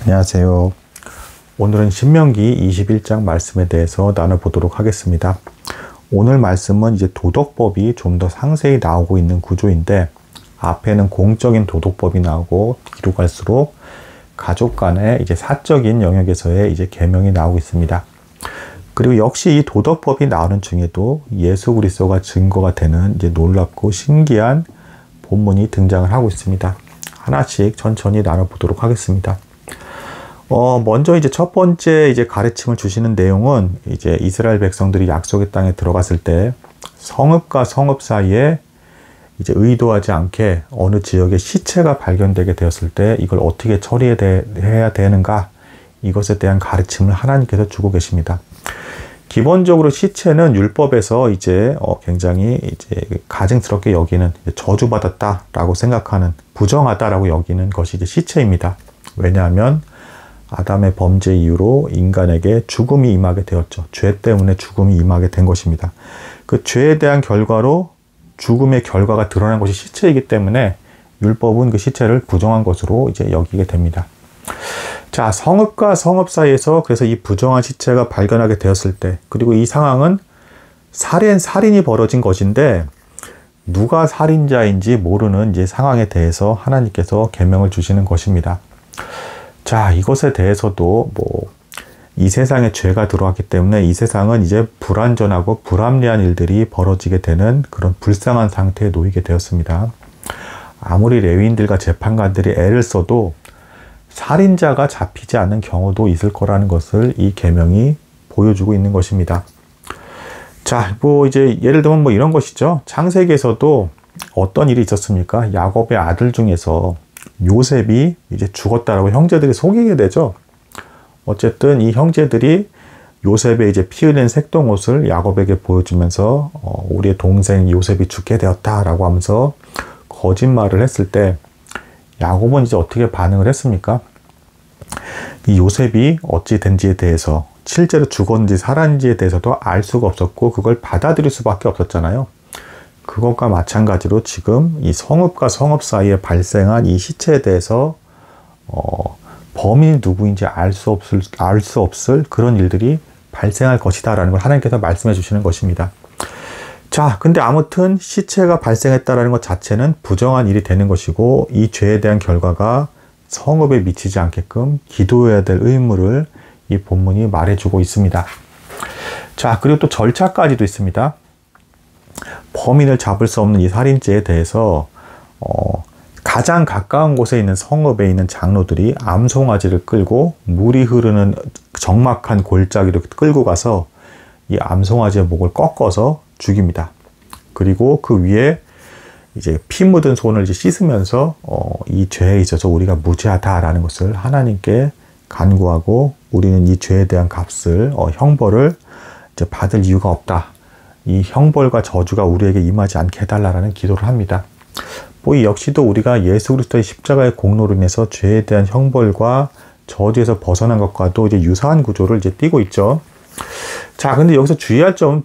안녕하세요. 오늘은 신명기 21장 말씀에 대해서 나눠보도록 하겠습니다. 오늘 말씀은 이제 도덕법이 좀 더 상세히 나오고 있는 구조인데, 앞에는 공적인 도덕법이 나오고 뒤로 갈수록 가족 간의 이제 사적인 영역에서의 이제 계명이 나오고 있습니다. 그리고 역시 이 도덕법이 나오는 중에도 예수 그리스도가 증거가 되는 이제 놀랍고 신기한 본문이 등장을 하고 있습니다. 하나씩 천천히 나눠보도록 하겠습니다. 먼저 이제 첫 번째 이제 가르침을 주시는 내용은 이제 이스라엘 백성들이 약속의 땅에 들어갔을 때 성읍과 성읍 사이에 이제 의도하지 않게 어느 지역에 시체가 발견되게 되었을 때 이걸 어떻게 처리해야 되는가, 이것에 대한 가르침을 하나님께서 주고 계십니다. 기본적으로 시체는 율법에서 이제 굉장히 이제 가증스럽게 여기는, 저주받았다라고 생각하는, 부정하다라고 여기는 것이 이제 시체입니다. 왜냐하면 아담의 범죄 이후로 인간에게 죽음이 임하게 되었죠. 죄 때문에 죽음이 임하게 된 것입니다. 그 죄에 대한 결과로 죽음의 결과가 드러난 것이 시체이기 때문에 율법은 그 시체를 부정한 것으로 이제 여기게 됩니다. 자, 성읍과 성읍 사이에서 그래서 이 부정한 시체가 발견하게 되었을 때, 그리고 이 상황은 살인이 벌어진 것인데 누가 살인자인지 모르는 이제 상황에 대해서 하나님께서 계명을 주시는 것입니다. 자, 이것에 대해서도 이 세상에 죄가 들어왔기 때문에 이 세상은 이제 불완전하고 불합리한 일들이 벌어지게 되는 그런 불쌍한 상태에 놓이게 되었습니다. 아무리 레위인들과 재판관들이 애를 써도 살인자가 잡히지 않는 경우도 있을 거라는 것을 이 계명이 보여주고 있는 것입니다. 자, 이제 예를 들면 이런 것이죠. 창세기에서도 어떤 일이 있었습니까? 야곱의 아들 중에서 요셉이 이제 죽었다라고 형제들이 속이게 되죠. 어쨌든 이 형제들이 요셉의 이제 피 흘린 색동옷을 야곱에게 보여주면서 우리의 동생 요셉이 죽게 되었다라고 하면서 거짓말을 했을 때 야곱은 이제 어떻게 반응을 했습니까? 이 요셉이 어찌 된지에 대해서, 실제로 죽었는지 살았는지에 대해서도 알 수가 없었고 그걸 받아들일 수밖에 없었잖아요. 그것과 마찬가지로 지금 이 성읍과 성읍 사이에 발생한 이 시체에 대해서 범인이 누구인지 알 수 없을 그런 일들이 발생할 것이다 라는 걸 하나님께서 말씀해 주시는 것입니다. 자, 근데 아무튼 시체가 발생했다라는 것 자체는 부정한 일이 되는 것이고, 이 죄에 대한 결과가 성읍에 미치지 않게끔 기도해야 될 의무를 이 본문이 말해주고 있습니다. 자, 그리고 또 절차까지도 있습니다. 범인을 잡을 수 없는 이 살인죄에 대해서 가장 가까운 곳에 있는 성읍에 있는 장로들이 암송아지를 끌고 물이 흐르는 적막한 골짜기로 끌고 가서 이 암송아지의 목을 꺾어서 죽입니다. 그리고 그 위에 이제 피 묻은 손을 이제 씻으면서 이 죄에 있어서 우리가 무죄하다라는 것을 하나님께 간구하고, 우리는 이 죄에 대한 값을 형벌을 이제 받을 이유가 없다. 이 형벌과 저주가 우리에게 임하지 않게 해달라는 기도를 합니다. 이 역시도 우리가 예수 그리스도의 십자가의 공로로 인해서 죄에 대한 형벌과 저주에서 벗어난 것과도 이제 유사한 구조를 이제 띠고 있죠. 자, 근데 여기서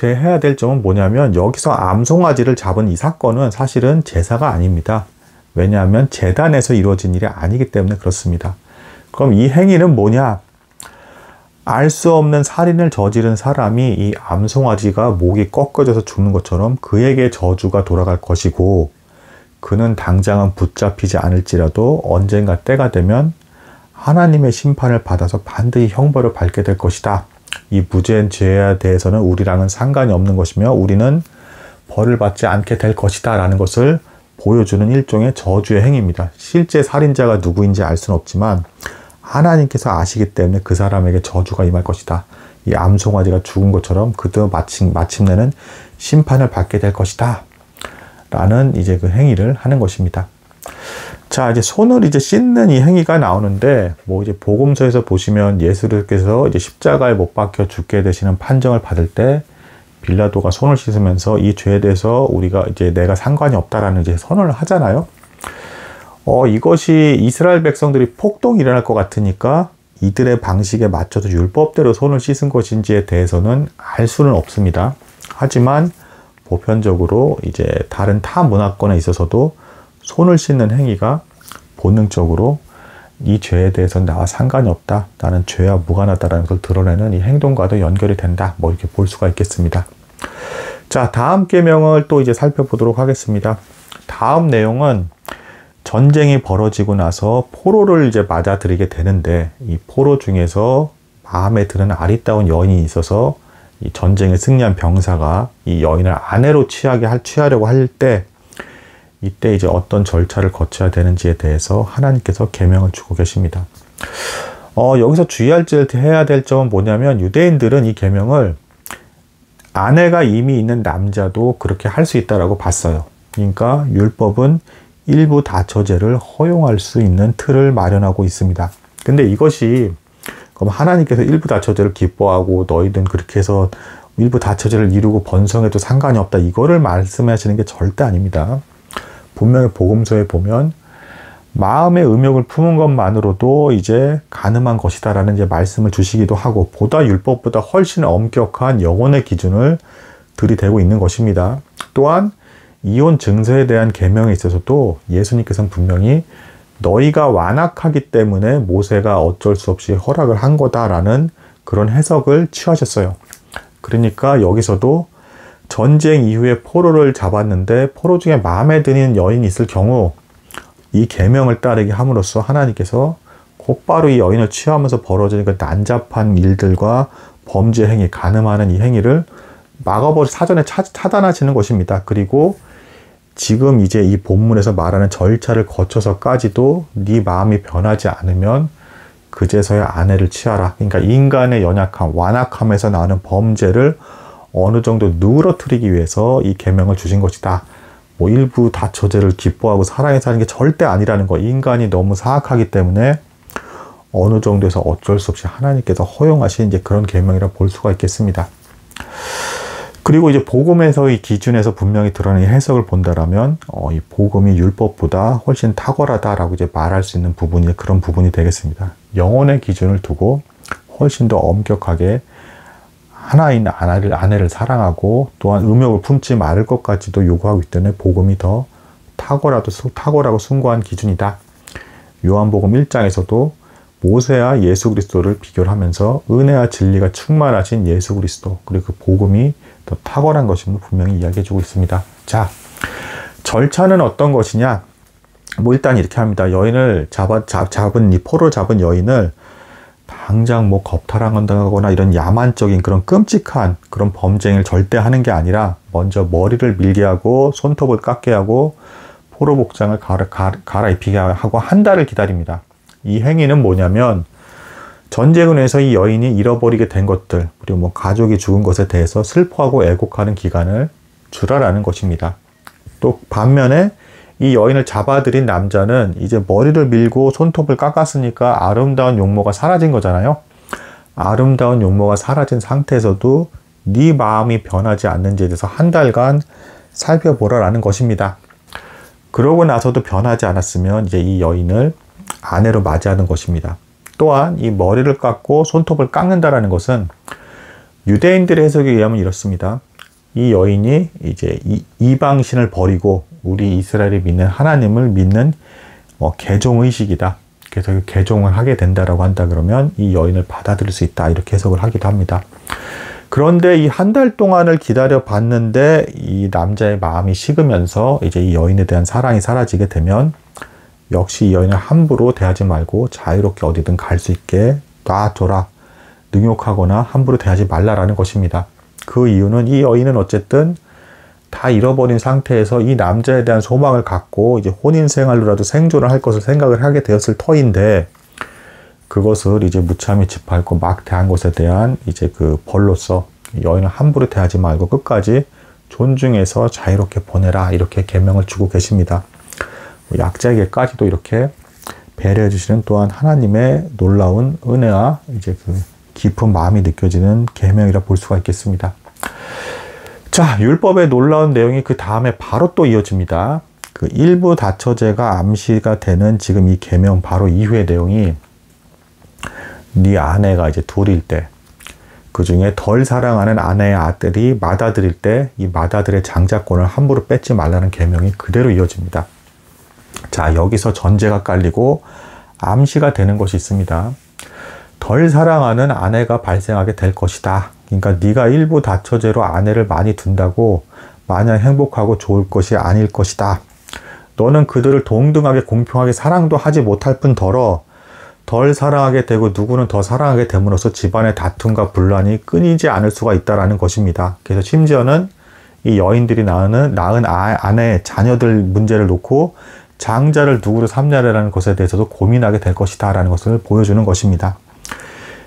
해야 될 점은 뭐냐면, 여기서 암송아지를 잡은 이 사건은 사실은 제사가 아닙니다. 왜냐하면 제단에서 이루어진 일이 아니기 때문에 그렇습니다. 그럼 이 행위는 뭐냐? 알 수 없는 살인을 저지른 사람이 이 암송아지가 목이 꺾어져서 죽는 것처럼 그에게 저주가 돌아갈 것이고, 그는 당장은 붙잡히지 않을지라도 언젠가 때가 되면 하나님의 심판을 받아서 반드시 형벌을 받게 될 것이다. 이 무죄한 죄에 대해서는 우리랑은 상관이 없는 것이며 우리는 벌을 받지 않게 될 것이다 라는 것을 보여주는 일종의 저주의 행위입니다. 실제 살인자가 누구인지 알 수는 없지만 하나님께서 아시기 때문에 그 사람에게 저주가 임할 것이다. 이 암송아지가 죽은 것처럼 그도 마침내는 심판을 받게 될 것이다 라는 이제 그 행위를 하는 것입니다. 자, 이제 손을 이제 씻는 이 행위가 나오는데, 이제 복음서에서 보시면 예수께서 이제 십자가에 못 박혀 죽게 되시는 판정을 받을 때 빌라도가 손을 씻으면서 이 죄에 대해서 우리가 이제 내가 상관이 없다라는 이제 선언을 하잖아요. 이것이 이스라엘 백성들이 폭동이 일어날 것 같으니까 이들의 방식에 맞춰서 율법대로 손을 씻은 것인지에 대해서는 알 수는 없습니다. 하지만 보편적으로 이제 다른 타 문화권에 있어서도 손을 씻는 행위가 본능적으로 이 죄에 대해서는 나와 상관이 없다. 나는 죄와 무관하다라는 것을 드러내는 이 행동과도 연결이 된다. 뭐 이렇게 볼 수가 있겠습니다. 자, 다음 계명을 또 이제 살펴보도록 하겠습니다. 다음 내용은 전쟁이 벌어지고 나서 포로를 이제 맞아들이게 되는데, 이 포로 중에서 마음에 드는 아리따운 여인이 있어서 이 전쟁에 승리한 병사가 이 여인을 아내로 취하려고 할 때, 이때 이제 어떤 절차를 거쳐야 되는지에 대해서 하나님께서 계명을 주고 계십니다. 여기서 해야 될 점은 뭐냐면, 유대인들은 이 계명을 아내가 이미 있는 남자도 그렇게 할 수 있다라고 봤어요. 그러니까 율법은 일부 다처제를 허용할 수 있는 틀을 마련하고 있습니다. 근데 이것이 그럼 하나님께서 일부 다처제를 기뻐하고 너희는 그렇게 해서 일부 다처제를 이루고 번성해도 상관이 없다, 이거를 말씀하시는 게 절대 아닙니다. 분명히 복음서에 보면 마음의 음욕을 품은 것만으로도 이제 가늠한 것이다라는 이제 말씀을 주시기도 하고, 보다 율법보다 훨씬 엄격한 영혼의 기준을 들이대고 있는 것입니다. 또한 이혼 증서에 대한 계명에 있어서도 예수님께서는 분명히 너희가 완악하기 때문에 모세가 어쩔 수 없이 허락을 한 거다라는 그런 해석을 취하셨어요. 그러니까 여기서도 전쟁 이후에 포로를 잡았는데 포로 중에 마음에 드는 여인이 있을 경우 이 계명을 따르게 함으로써 하나님께서 곧바로 이 여인을 취하면서 벌어지는 그 난잡한 일들과 범죄 행위, 가늠하는 이 행위를 사전에 차단하시는 것입니다. 그리고 지금 이제 이 본문에서 말하는 절차를 거쳐서까지도 네 마음이 변하지 않으면 그제서야 아내를 취하라. 그러니까 인간의 연약함, 완악함에서 나오는 범죄를 어느 정도 누그러뜨리기 위해서 이 계명을 주신 것이다. 뭐 일부 다처제를 기뻐하고 사랑해 사는 게 절대 아니라는 거. 인간이 너무 사악하기 때문에 어느 정도에서 어쩔 수 없이 하나님께서 허용하신 이제 그런 계명이라 볼 수가 있겠습니다. 그리고 이제 복음에서의 기준에서 분명히 드러나는 해석을 본다라면 이 복음이 율법보다 훨씬 탁월하다라고 이제 말할 수 있는 부분이 그런 부분이 되겠습니다. 영혼의 기준을 두고 훨씬 더 엄격하게 하나인 아내를 사랑하고 또한 음욕을 품지 말을 것까지도 요구하기 때문에 복음이 더 탁월하고 숭고한 기준이다. 요한복음 1장에서도 모세와 예수 그리스도를 비교를 하면서 은혜와 진리가 충만하신 예수 그리스도, 그리고 그 복음이 더 탁월한 것임을 분명히 이야기해 주고 있습니다. 자, 절차는 어떤 것이냐? 뭐 일단 이렇게 합니다. 여인을 포로 잡은 여인을 당장 뭐 겁탈한다거나 이런 야만적인 그런 끔찍한 그런 범죄를 절대 하는 게 아니라 먼저 머리를 밀게 하고 손톱을 깎게 하고 포로 복장을 갈아입히게 하고 한 달을 기다립니다. 이 행위는 뭐냐면 전쟁을 해서 이 여인이 잃어버리게 된 것들, 그리고 뭐 가족이 죽은 것에 대해서 슬퍼하고 애곡하는 기간을 주라라는 것입니다. 또 반면에 이 여인을 잡아들인 남자는 이제 머리를 밀고 손톱을 깎았으니까 아름다운 용모가 사라진 거잖아요. 아름다운 용모가 사라진 상태에서도 네 마음이 변하지 않는지에 대해서 한 달간 살펴보라라는 것입니다. 그러고 나서도 변하지 않았으면 이제 이 여인을 아내로 맞이하는 것입니다. 또한 이 머리를 깎고 손톱을 깎는다라는 것은 유대인들의 해석에 의하면 이렇습니다. 이 여인이 이제 이방신을 버리고 우리 이스라엘이 믿는 하나님을 믿는 개종의식이다. 그래서 개종을 하게 된다라고 한다 그러면 이 여인을 받아들일 수 있다. 이렇게 해석을 하기도 합니다. 그런데 이 한 달 동안을 기다려 봤는데 이 남자의 마음이 식으면서 이제 이 여인에 대한 사랑이 사라지게 되면 역시 이 여인을 함부로 대하지 말고 자유롭게 어디든 갈 수 있게 놔둬라. 능욕하거나 함부로 대하지 말라라는 것입니다. 그 이유는 이 여인은 어쨌든 다 잃어버린 상태에서 이 남자에 대한 소망을 갖고 이제 혼인생활로라도 생존을 할 것을 생각을 하게 되었을 터인데, 그것을 이제 무참히 짓밟고 막 대한 것에 대한 이제 그 벌로서 여인을 함부로 대하지 말고 끝까지 존중해서 자유롭게 보내라, 이렇게 계명을 주고 계십니다. 약자에게까지도 이렇게 배려해 주시는 또한 하나님의 놀라운 은혜와 이제 그 깊은 마음이 느껴지는 계명이라 볼 수가 있겠습니다. 자, 율법의 놀라운 내용이 그 다음에 바로 또 이어집니다. 그 일부 다처제가 암시가 되는 지금 이 계명 바로 이후의 내용이 네 아내가 이제 둘일 때, 그 중에 덜 사랑하는 아내의 아들이 맏아들일 때 이 맏아들의 장자권을 함부로 뺏지 말라는 계명이 그대로 이어집니다. 자, 여기서 전제가 깔리고 암시가 되는 것이 있습니다. 덜 사랑하는 아내가 발생하게 될 것이다. 그러니까 네가 일부 다처제로 아내를 많이 둔다고 마냥 행복하고 좋을 것이 아닐 것이다. 너는 그들을 동등하게 공평하게 사랑도 하지 못할 뿐더러 덜 사랑하게 되고 누구는 더 사랑하게 됨으로써 집안의 다툼과 분란이 끊이지 않을 수가 있다는 것입니다. 그래서 심지어는 이 여인들이 낳은 아내, 자녀들 문제를 놓고 장자를 누구로 삼냐라는 것에 대해서도 고민하게 될 것이다 라는 것을 보여주는 것입니다.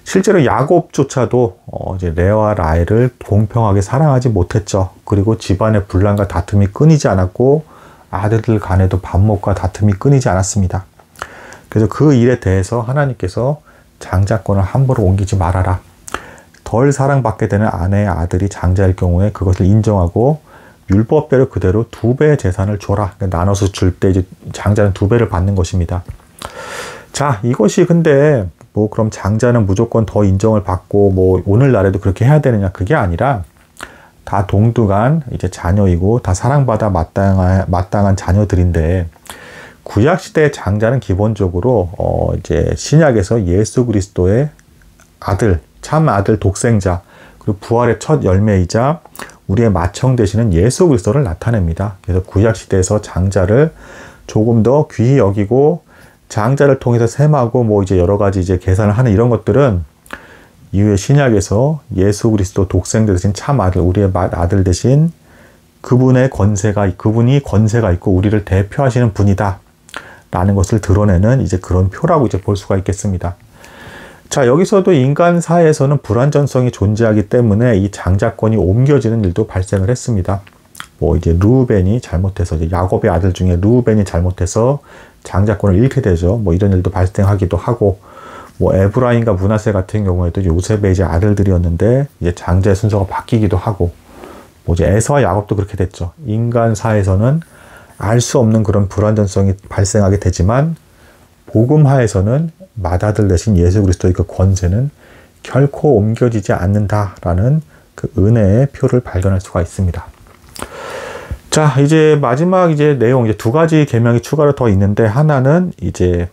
실제로 야곱조차도 이제 레아와 라헬을 공평하게 사랑하지 못했죠. 그리고 집안의 분란과 다툼이 끊이지 않았고 아들들 간에도 반목과 다툼이 끊이지 않았습니다. 그래서 그 일에 대해서 하나님께서 장자권을 함부로 옮기지 말아라. 덜 사랑받게 되는 아내의 아들이 장자일 경우에 그것을 인정하고 율법대로 그대로 2배의 재산을 줘라. 나눠서 줄 때 이제 장자는 2배를 받는 것입니다. 자, 이것이 근데 뭐 그럼 장자는 무조건 더 인정을 받고 뭐 오늘날에도 그렇게 해야 되느냐, 그게 아니라 다 동등한 이제 자녀이고 다 사랑받아 마땅한 자녀들인데, 구약시대의 장자는 기본적으로 이제 신약에서 예수 그리스도의 아들, 참 아들 독생자, 그리고 부활의 첫 열매이자 우리의 맏형 되시는 예수 그리스도를 나타냅니다. 그래서 구약시대에서 장자를 조금 더 귀히 여기고 장자를 통해서 셈하고 뭐 이제 여러 가지 이제 계산을 하는 이런 것들은 이후에 신약에서 예수 그리스도 독생자 되신 참 아들, 우리의 아들 되신 그분이 권세가 있고 우리를 대표하시는 분이다 라는 것을 드러내는 이제 그런 표라고 이제 볼 수가 있겠습니다. 자, 여기서도 인간 사회에서는 불완전성이 존재하기 때문에 이 장자권이 옮겨지는 일도 발생을 했습니다. 뭐 이제 르우벤이 잘못해서, 이제 야곱의 아들 중에 르우벤이 잘못해서 장자권을 잃게 되죠. 뭐 이런 일도 발생하기도 하고, 뭐 에브라임과 므낫세 같은 경우에도 요셉의 이제 아들들이었는데 이제 장자의 순서가 바뀌기도 하고, 뭐 이제 에서와 야곱도 그렇게 됐죠. 인간 사회에서는 알 수 없는 그런 불완전성이 발생하게 되지만 복음화에서는 맏아들 대신 예수 그리스도의 그 권세는 결코 옮겨지지 않는다라는 그 은혜의 표를 발견할 수가 있습니다. 자, 이제 마지막 이제 내용, 이제 2가지 계명이 추가로 더 있는데, 하나는 이제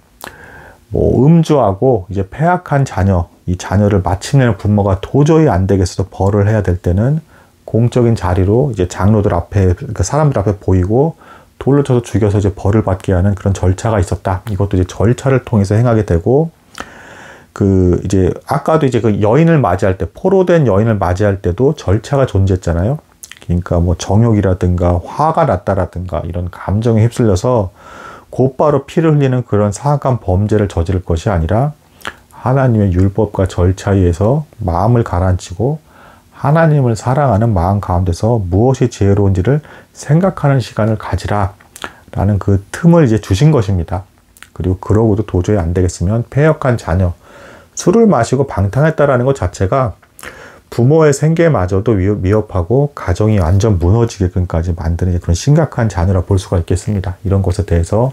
뭐 음주하고 이제 폐악한 자녀, 이 자녀를 마침내는 부모가 도저히 안 되겠어서 벌을 해야 될 때는 공적인 자리로 이제 장로들 앞에, 그러니까 사람들 앞에 보이고 돌로 쳐서 죽여서 이제 벌을 받게 하는 그런 절차가 있었다. 이것도 이제 절차를 통해서 행하게 되고, 그 이제 아까도 이제 그 여인을 맞이할 때, 포로된 여인을 맞이할 때도 절차가 존재했잖아요. 그러니까 뭐 정욕이라든가 화가 났다라든가 이런 감정에 휩쓸려서 곧바로 피를 흘리는 그런 사악한 범죄를 저지를 것이 아니라 하나님의 율법과 절차에 의해서 마음을 가라앉히고 하나님을 사랑하는 마음 가운데서 무엇이 지혜로운지를 생각하는 시간을 가지라 라는 그 틈을 이제 주신 것입니다. 그리고 그러고도 도저히 안 되겠으면 패역한 자녀, 술을 마시고 방탕했다라는 것 자체가 부모의 생계마저도 위협하고 가정이 완전 무너지게끔까지 만드는 그런 심각한 자녀라 볼 수가 있겠습니다. 이런 것에 대해서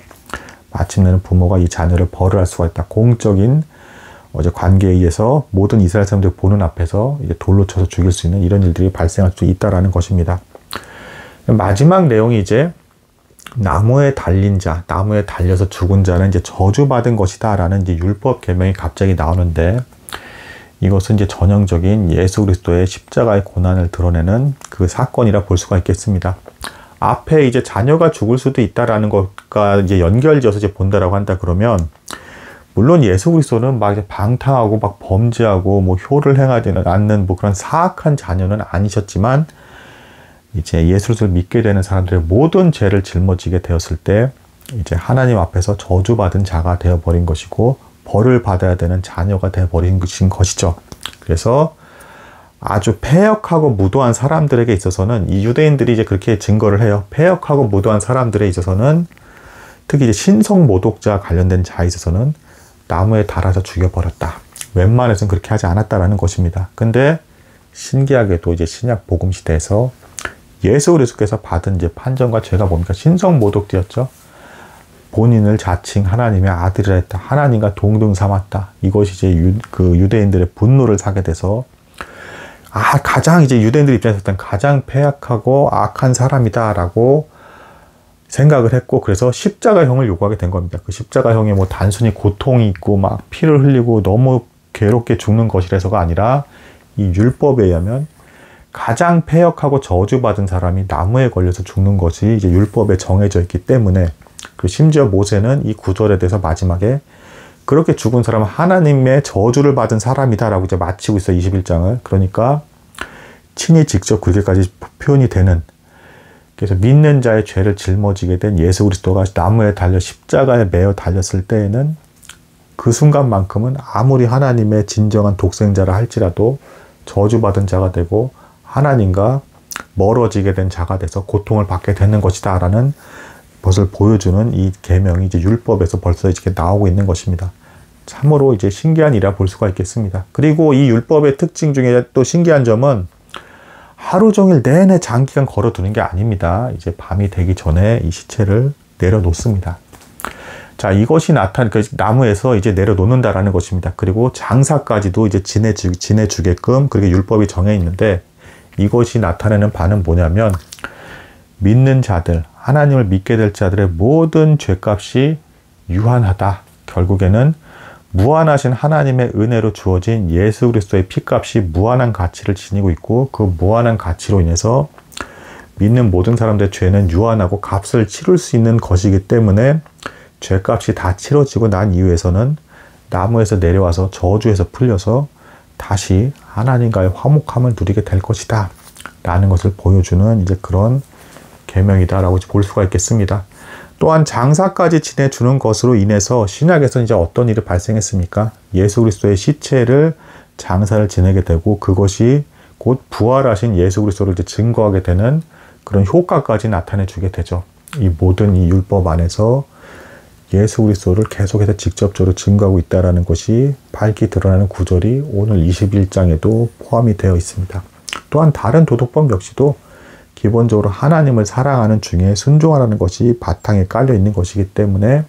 마침내는 부모가 이 자녀를 벌을 할 수가 있다. 공적인 관계에 의해서 모든 이스라엘 사람들 보는 앞에서 이제 돌로 쳐서 죽일 수 있는 이런 일들이 발생할 수 있다라는 것입니다. 마지막 내용이 이제 나무에 달린 자, 나무에 달려서 죽은 자는 이제 저주받은 것이다라는 이제 율법 계명이 갑자기 나오는데, 이것은 이제 전형적인 예수 그리스도의 십자가의 고난을 드러내는 그 사건이라 볼 수가 있겠습니다. 앞에 이제 자녀가 죽을 수도 있다라는 것과 이제 연결지어서 이제 본다라고 한다 그러면, 물론 예수 그리스도는 막 이제 방탕하고 막 범죄하고 뭐 효를 행하지 않는 뭐 그런 사악한 자녀는 아니셨지만, 이제 예수를 믿게 되는 사람들의 모든 죄를 짊어지게 되었을 때 이제 하나님 앞에서 저주받은 자가 되어버린 것이고 벌을 받아야 되는 자녀가 되어버린 것이죠. 그래서 아주 패역하고 무도한 사람들에게 있어서는, 이 유대인들이 이제 그렇게 증거를 해요. 패역하고 무도한 사람들에 있어서는, 특히 이제 신성 모독자 관련된 자에 있어서는 나무에 달아서 죽여버렸다. 웬만해서는 그렇게 하지 않았다라는 것입니다. 근데 신기하게도 이제 신약 복음 시대에서 예수 그리스도께서 받은 이제 판정과 죄가 뭡니까? 신성 모독죄였죠. 본인을 자칭 하나님의 아들이라 했다. 하나님과 동등 삼았다. 이것이 이제 그 유대인들의 분노를 사게 돼서, 가장 이제 유대인들 입장에서 가장 패악하고 악한 사람이다라고 생각을 했고, 그래서 십자가형을 요구하게 된 겁니다. 그 십자가형이 뭐 단순히 고통이 있고 막 피를 흘리고 너무 괴롭게 죽는 것이라서가 아니라, 이 율법에 의하면 가장 패역하고 저주받은 사람이 나무에 걸려서 죽는 것이 이제 율법에 정해져 있기 때문에, 그 심지어 모세는 이 구절에 대해서 마지막에 그렇게 죽은 사람은 하나님의 저주를 받은 사람이다라고 이제 마치고 있어요, 21장을. 그러니까 친히 직접 그렇게까지 표현이 되는, 그래서 믿는 자의 죄를 짊어지게 된 예수 그리스도가 나무에 달려 십자가에 매어 달렸을 때에는 그 순간만큼은 아무리 하나님의 진정한 독생자라 할지라도 저주받은 자가 되고 하나님과 멀어지게 된 자가 돼서 고통을 받게 되는 것이다 라는 것을 보여주는 이 계명이 이제 율법에서 벌써 이렇게 나오고 있는 것입니다. 참으로 이제 신기한 일이라 볼 수가 있겠습니다. 그리고 이 율법의 특징 중에 또 신기한 점은 하루 종일 내내 장기간 걸어두는 게 아닙니다. 이제 밤이 되기 전에 이 시체를 내려놓습니다. 자, 이것이 그 나무에서 이제 내려놓는다라는 것입니다. 그리고 장사까지도 이제 지내주게끔 그렇게 율법이 정해 있는데, 이것이 나타내는 바는 뭐냐면, 믿는 자들, 하나님을 믿게 될 자들의 모든 죄값이 유한하다. 결국에는 무한하신 하나님의 은혜로 주어진 예수 그리스도의 피값이 무한한 가치를 지니고 있고, 그 무한한 가치로 인해서 믿는 모든 사람들의 죄는 유한하고 값을 치를 수 있는 것이기 때문에, 죄값이 다 치러지고 난 이후에서는 나무에서 내려와서 저주에서 풀려서 다시 하나님과의 화목함을 누리게 될 것이다 라는 것을 보여주는 이제 그런 계명이다 라고 볼 수가 있겠습니다. 또한 장사까지 지내주는 것으로 인해서 신약에서 이제 어떤 일이 발생했습니까? 예수 그리스도의 시체를 장사를 지내게 되고, 그것이 곧 부활하신 예수 그리스도를 이제 증거하게 되는 그런 효과까지 나타내 주게 되죠. 이 모든 이 율법 안에서 예수 그리스도를 계속해서 직접적으로 증거하고 있다는 것이 밝히 드러나는 구절이 오늘 21장에도 포함이 되어 있습니다. 또한 다른 도덕법 역시도 기본적으로 하나님을 사랑하는 중에 순종하라는 것이 바탕에 깔려 있는 것이기 때문에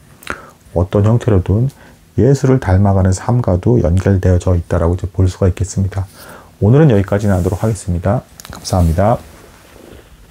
어떤 형태로든 예수를 닮아가는 삶과도 연결되어져 있다라고 볼 수가 있겠습니다. 오늘은 여기까지 하도록 하겠습니다. 감사합니다.